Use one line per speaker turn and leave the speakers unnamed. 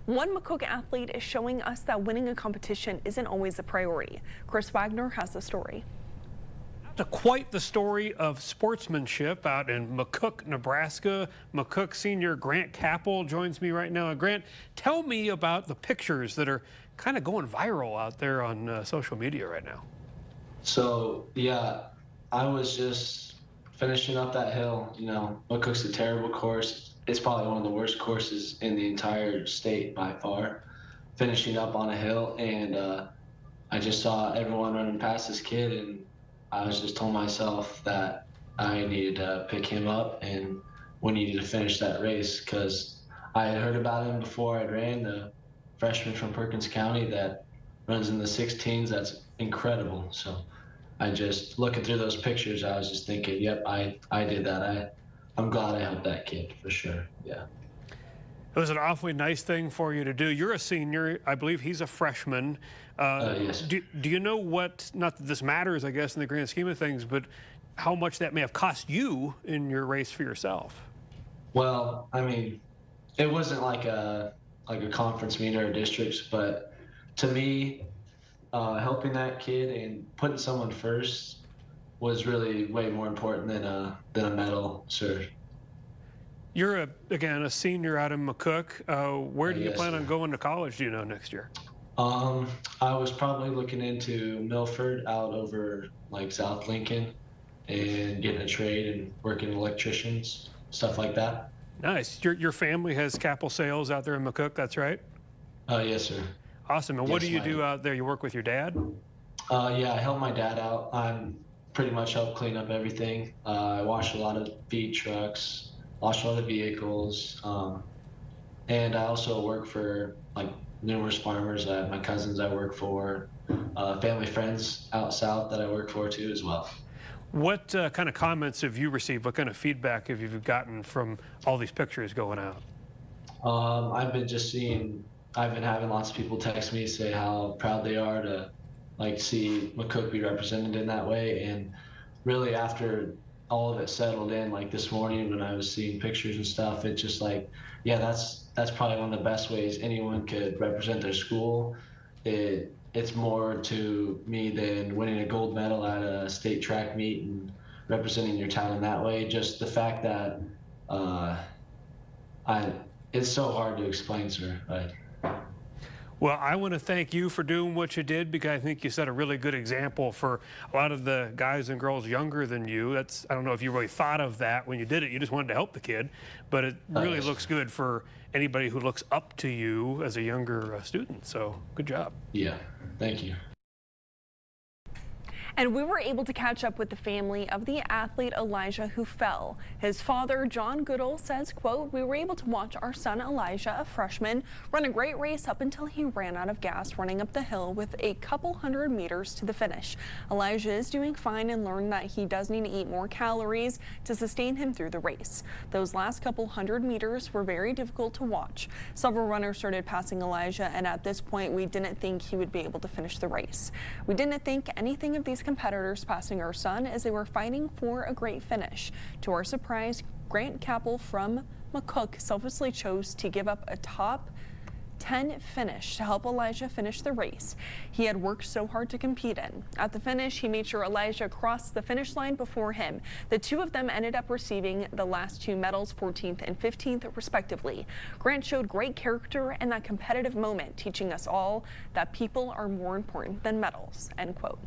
One McCook athlete is showing us that winning a competition isn't always a priority. Chris Wagner has the story.
Quite the story of sportsmanship out in McCook, Nebraska. McCook senior Grant Capel joins me right now. And Grant, tell me about the pictures that are kind of going viral out there on social media right now.
So, yeah, I was just finishing up that hill. You know, McCook's a terrible course. It's probably one of the worst courses in the entire state by far. Finishing up on a hill, and I just saw everyone running past this kid, and I was just told myself that I needed to pick him up and we needed to finish that race, because I had heard about him before I ran, the freshman from Perkins County that runs in the 16s. That's incredible. So I just, looking through those pictures, I was just thinking, yep, I did that. I'm glad I helped that kid for sure. Yeah.
It was an awfully nice thing for you to do. You're a senior. I believe he's a freshman.
Yes.
Do you know what, not that this matters, I guess, in the grand scheme of things, but how much that may have cost you in your race for yourself?
Well, I mean, it wasn't like a conference meet or districts, but to me, helping that kid and putting someone first was really way more important than a medal, sir.
You're, again, a senior out in McCook. Where do you plan on going to college, do you know, next year?
I was probably looking into Milford out over like South Lincoln and getting a trade and working electricians, stuff like that.
Nice. Your family has Capel Sales out there in McCook, that's right?
Yes, sir.
Awesome. And what do you do out there? You work with your dad?
Yeah, I help my dad out. I'm pretty much help clean up everything. I wash a lot of feed trucks, wash a lot of vehicles, and I also work for like numerous farmers. My cousins I work for, family friends out south that I work for too as well.
What kind of comments have you received? What kind of feedback have you gotten from all these pictures going out?
I've been having lots of people text me, say how proud they are to like see McCook be represented in that way. And really after all of it settled in, like this morning when I was seeing pictures and stuff, it's just like, yeah, that's probably one of the best ways anyone could represent their school. It's more to me than winning a gold medal at a state track meet and representing your town in that way. Just the fact that it's so hard to explain, sir.
Well, I want to thank you for doing what you did, because I think you set a really good example for a lot of the guys and girls younger than you. I don't know if you really thought of that when you did it. You just wanted to help the kid, but it really looks good for anybody who looks up to you as a younger student. So good job.
Yeah, thank you.
And we were able to catch up with the family of the athlete Elijah who fell. His father, John Goodall, says, quote, "We were able to watch our son Elijah, a freshman, run a great race up until he ran out of gas running up the hill with a couple hundred meters to the finish. Elijah is doing fine and learned that he does need to eat more calories to sustain him through the race. Those last couple hundred meters were very difficult to watch. Several runners started passing Elijah, and at this point we didn't think he would be able to finish the race. We didn't think anything of these competitors passing our son as they were fighting for a great finish. To our surprise, Grant Capel from McCook selflessly chose to give up a top 10 finish to help Elijah finish the race he had worked so hard to compete in. At the finish, he made sure Elijah crossed the finish line before him. The two of them ended up receiving the last two medals, 14th and 15th respectively. Grant showed great character in that competitive moment, teaching us all that people are more important than medals," end quote.